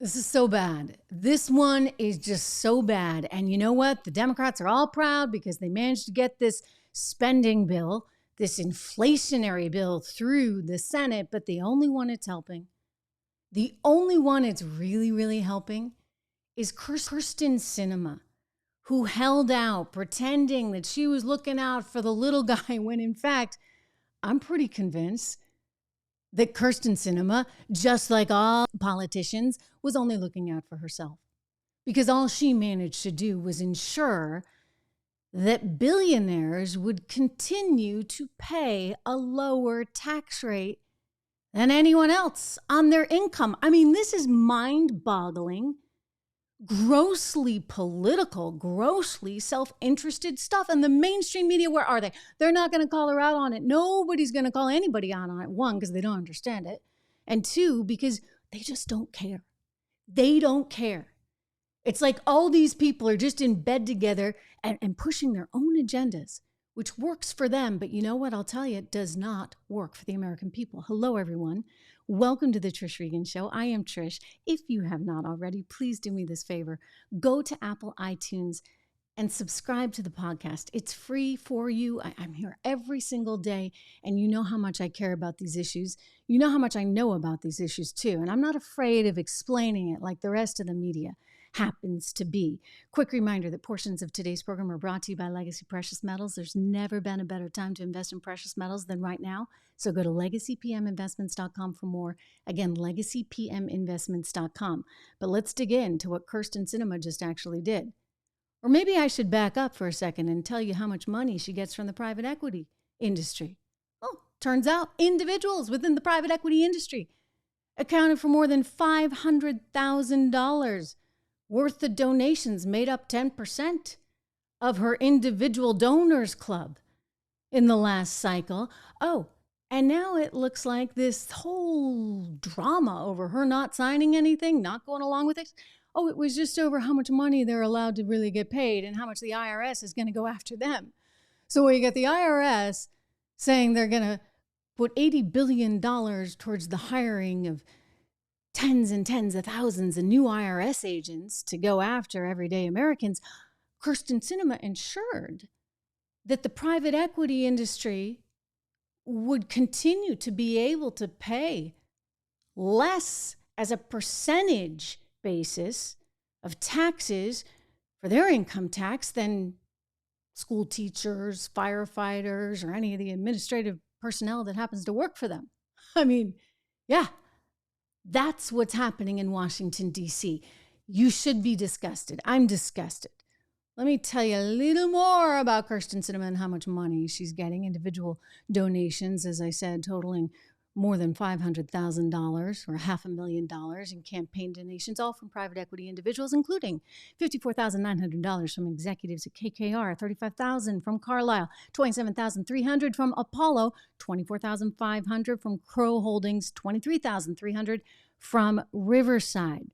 This is so bad. This one is just so bad. And you know what? The Democrats are all proud because they managed to get this spending bill, this inflationary bill through the Senate, but the only one it's helping, the only one it's really, really helping is Kyrsten Sinema, who held out pretending that she was looking out for the little guy when in fact, I'm pretty convinced that Kyrsten Sinema, just like all politicians, was only looking out for herself. Because all she managed to do was ensure that billionaires would continue to pay a lower tax rate than anyone else on their income. I mean, this is mind-boggling, grossly political, grossly self-interested stuff. And the mainstream media, where are they? They're not going to call her out on it. Nobody's going to call anybody out on it. One, because they don't understand it. And two, because they just don't care. They don't care. It's like all these people are just in bed together and pushing their own agendas, which works for them. But you know what? I'll tell you, it does not work for the American people. Hello, everyone. Welcome to the Trish Regan Show. I am Trish. If you have not already, please do me this favor. Go to Apple iTunes and subscribe to the podcast. It's free for you. I'm here every single day, and you know how much I care about these issues. You know how much I know about these issues too, and I'm not afraid of explaining it like the rest of the media happens to be. Quick reminder that portions of today's program are brought to you by Legacy Precious Metals. There's never been a better time to invest in precious metals than right now. So go to legacypminvestments.com for more. Again, legacypminvestments.com. But let's dig into what Kyrsten Sinema just actually did. Or maybe I should back up for a second and tell you how much money she gets from the private equity industry. Oh, turns out individuals within the private equity industry accounted for more than $500,000 worth of donations, made up 10% of her individual donors club in the last cycle. Oh, and now it looks like this whole drama over her not signing anything, not going along with it. Oh, it was just over how much money they're allowed to really get paid and how much the IRS is going to go after them. So when you get the IRS saying they're going to put $80 billion towards the hiring of tens and tens of thousands of new IRS agents to go after everyday Americans, Kyrsten Sinema ensured that the private equity industry would continue to be able to pay less as a percentage basis of taxes for their income tax than school teachers, firefighters, or any of the administrative personnel that happens to work for them. I mean, yeah. That's what's happening in Washington, D.C. You should be disgusted. I'm disgusted. Let me tell you a little more about Kyrsten Sinema and how much money she's getting. Individual donations, as I said, totaling more than $500,000 or $500,000 in campaign donations, all from private equity individuals, including $54,900 from executives at KKR, $35,000 from Carlyle, $27,300 from Apollo, $24,500 from Crow Holdings, $23,300 from Riverside.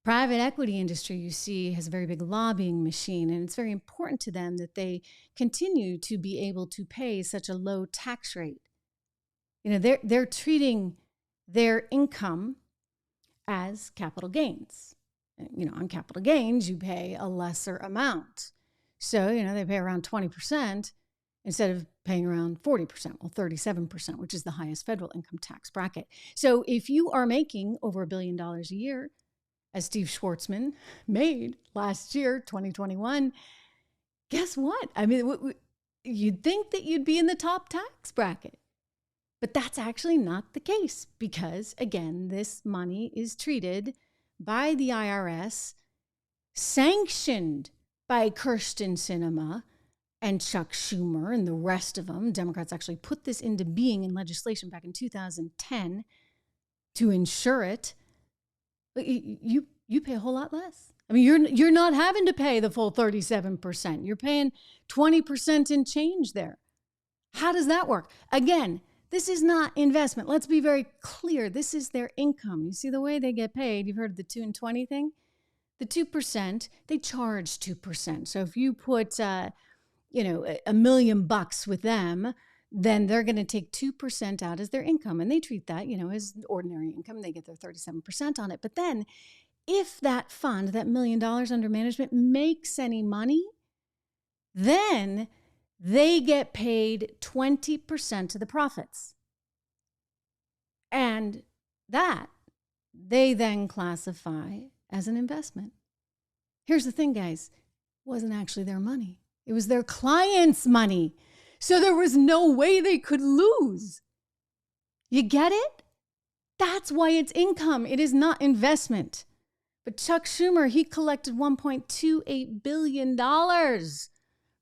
Private equity industry, you see, has a very big lobbying machine, and it's very important to them that they continue to be able to pay such a low tax rate. You know, they're treating their income as capital gains. You know, on capital gains, you pay a lesser amount. So, you know, they pay around 20% instead of paying around 40%, well, 37%, which is the highest federal income tax bracket. So if you are making over $1 billion a year, as Steve Schwartzman made last year, 2021, guess what? I mean, you'd think that you'd be in the top tax bracket. But that's actually not the case because, again, this money is treated by the IRS, sanctioned by Kyrsten Sinema and Chuck Schumer and the rest of them. Democrats actually put this into being in legislation back in 2010 to ensure it. But you pay a whole lot less. I mean, you're not having to pay the full 37%. You're paying 20% in change there. How does that work? Again, this is not investment. Let's be very clear. This is their income. You see the way they get paid. You've heard of the 2 and 20 thing? The 2%, they charge 2%. So if you put, $1 million with them, then they're going to take 2% out as their income. And they treat that, as ordinary income. They get their 37% on it. But then if that fund, that $1 million under management, makes any money, then they get paid 20% of the profits. And that they then classify as an investment. Here's the thing, guys. It wasn't actually their money. It was their clients' money. So there was no way they could lose. You get it? That's why it's income. It is not investment. But Chuck Schumer, he collected $1.28 billion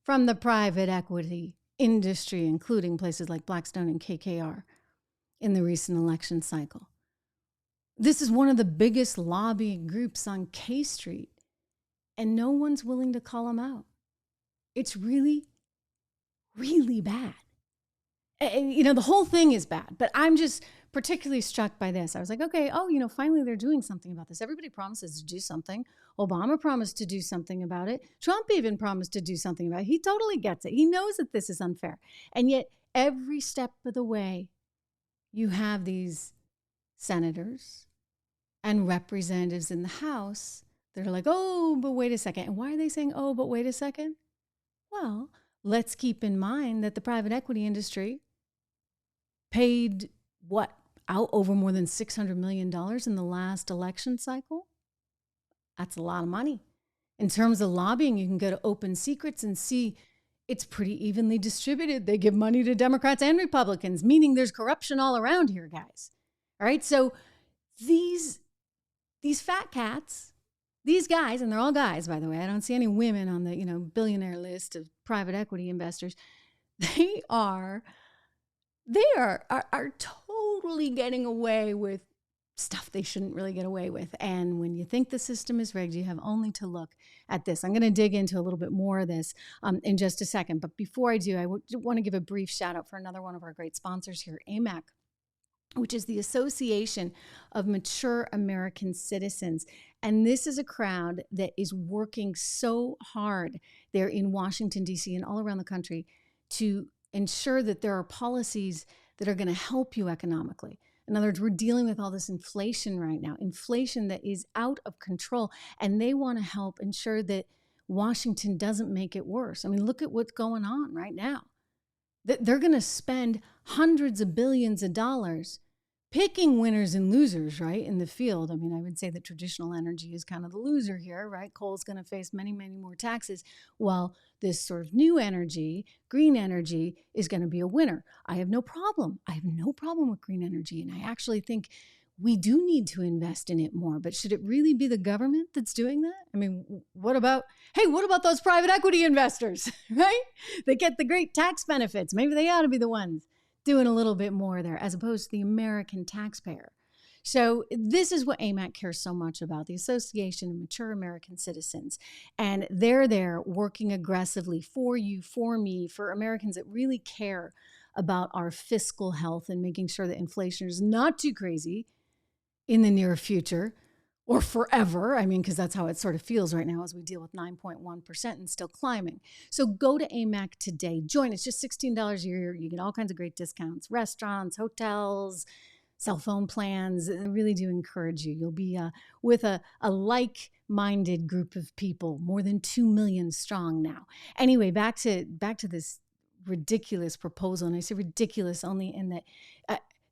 from the private equity industry, including places like Blackstone and KKR in the recent election cycle. This is one of the biggest lobbying groups on K Street, and no one's willing to call them out. It's really, really bad. And, the whole thing is bad, but I'm just particularly struck by this. I was like, okay, finally they're doing something about this. Everybody promises to do something. Obama promised to do something about it. Trump even promised to do something about it. He totally gets it. He knows that this is unfair. And yet every step of the way, you have these senators and representatives in the House that are like, oh, but wait a second. And why are they saying, oh, but wait a second? Well, let's keep in mind that the private equity industry paid out over more than $600 million in the last election cycle. That's a lot of money. In terms of lobbying, you can go to Open Secrets and see it's pretty evenly distributed. They give money to Democrats and Republicans, meaning there's corruption all around here, guys. All right. So these fat cats, these guys, and they're all guys, by the way. I don't see any women on the, billionaire list of private equity investors. They are totally getting away with stuff they shouldn't really get away with. And when you think the system is rigged, you have only to look at this. I'm going to dig into a little bit more of this in just a second. But before I do, I want to give a brief shout out for another one of our great sponsors here, AMAC, which is the Association of Mature American Citizens. And this is a crowd that is working so hard there in Washington, D.C. and all around the country to ensure that there are policies that are going to help you economically. In other words, we're dealing with all this inflation right now, inflation that is out of control, and they want to help ensure that Washington doesn't make it worse. I mean, look at what's going on right now. They're going to spend hundreds of billions of dollars picking winners and losers, right, in the field. I mean, I would say that traditional energy is kind of the loser here, right? Coal's going to face many, many more taxes, while this sort of new energy, green energy, is going to be a winner. I have no problem. With green energy, and I actually think we do need to invest in it more. But should it really be the government that's doing that? I mean, what about those private equity investors, right? They get the great tax benefits. Maybe they ought to be the ones doing a little bit more there, as opposed to the American taxpayer. So this is what AMAC cares so much about, the Association of Mature American Citizens. And they're there working aggressively for you, for me, for Americans that really care about our fiscal health and making sure that inflation is not too crazy in the near future or forever. I mean, because that's how it sort of feels right now as we deal with 9.1% and still climbing. So go to AMAC today. Join. It's just $16 a year. You get all kinds of great discounts, restaurants, hotels, cell phone plans. I really do encourage you. You'll be with a like-minded group of people, more than 2 million strong now. Anyway, back to this ridiculous proposal. And I say ridiculous only in that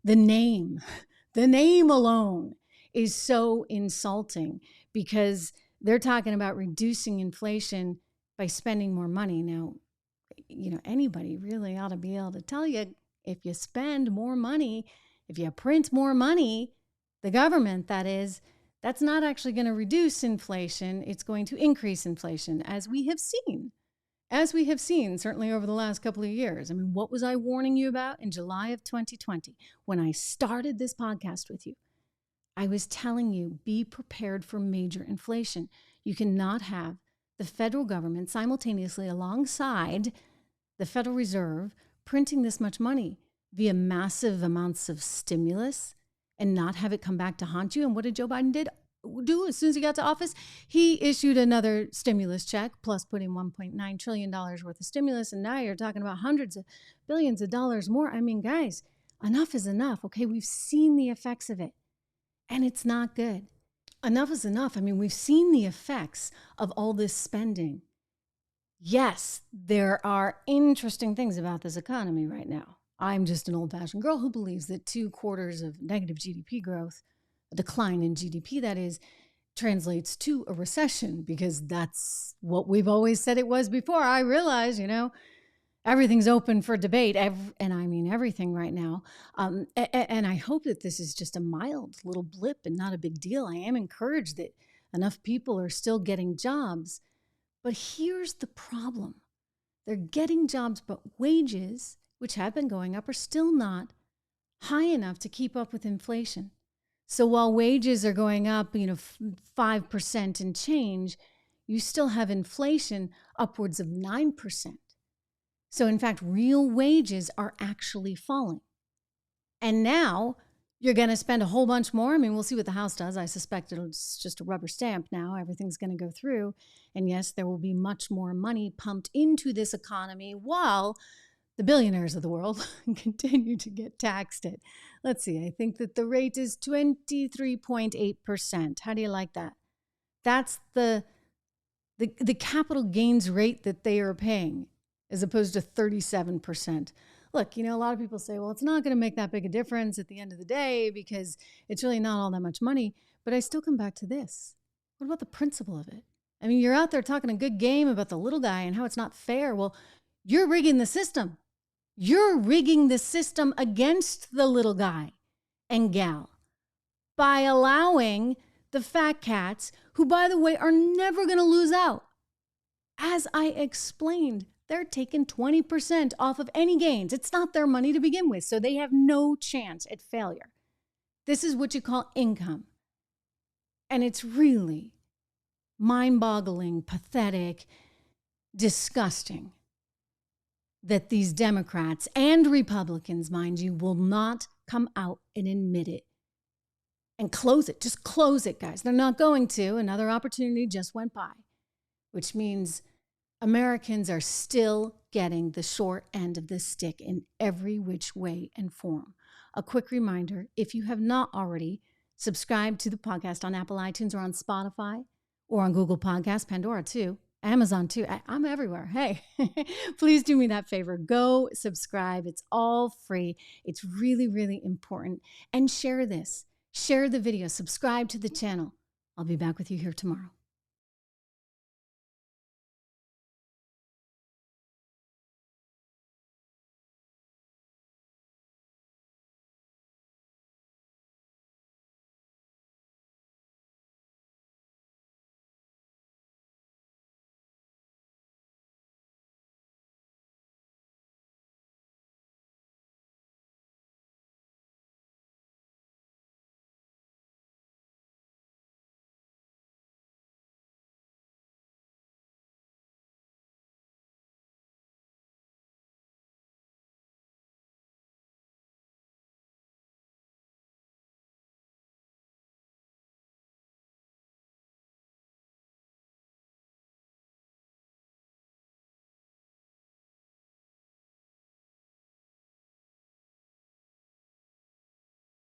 the name alone is so insulting, because they're talking about reducing inflation by spending more money. Now, anybody really ought to be able to tell you, if you spend more money, if you print more money, the government, that is, that's not actually going to reduce inflation. It's going to increase inflation, as we have seen, certainly over the last couple of years. I mean, what was I warning you about in July of 2020 when I started this podcast with you? I was telling you, be prepared for major inflation. You cannot have the federal government simultaneously alongside the Federal Reserve printing this much money via massive amounts of stimulus and not have it come back to haunt you. And what did Joe Biden did? do as soon as he got to office? He issued another stimulus check, plus putting $1.9 trillion worth of stimulus. And now you're talking about hundreds of billions of dollars more. I mean, guys, enough is enough. Okay, we've seen the effects of it, and it's not good. Enough is enough. I mean, we've seen the effects of all this spending. Yes, there are interesting things about this economy right now. I'm just an old-fashioned girl who believes that 2 quarters of negative GDP growth, a decline in GDP, that is, translates to a recession, because that's what we've always said it was before. I realize, everything's open for debate, and I mean everything right now. And I hope that this is just a mild little blip and not a big deal. I am encouraged that enough people are still getting jobs. But here's the problem. They're getting jobs, but wages, which have been going up, are still not high enough to keep up with inflation. So while wages are going up, 5% and change, you still have inflation upwards of 9%. So in fact, real wages are actually falling. And now you're going to spend a whole bunch more. I mean, we'll see what the House does. I suspect it's just a rubber stamp now. Everything's going to go through. And yes, there will be much more money pumped into this economy while the billionaires of the world continue to get taxed at, let's see, I think that the rate is 23.8%. How do you like that? That's the capital gains rate that they are paying, as opposed to 37%. Look, a lot of people say, well, it's not going to make that big a difference at the end of the day because it's really not all that much money. But I still come back to this. What about the principle of it? I mean, you're out there talking a good game about the little guy and how it's not fair. Well, you're rigging the system. You're rigging the system against the little guy and gal by allowing the fat cats, who, by the way, are never going to lose out. As I explained, they're taking 20% off of any gains. It's not their money to begin with, so they have no chance at failure. This is what you call income. And it's really mind-boggling, pathetic, disgusting that these Democrats and Republicans, mind you, will not come out and admit it and close it. Just close it, guys. They're not going to. Another opportunity just went by, which means Americans are still getting the short end of the stick in every which way and form. A quick reminder, if you have not already subscribed to the podcast on Apple iTunes or on Spotify or on Google Podcasts, Pandora too, Amazon too, I'm everywhere. Hey, please do me that favor. Go subscribe. It's all free. It's really, really important. And share this. Share the video. Subscribe to the channel. I'll be back with you here tomorrow.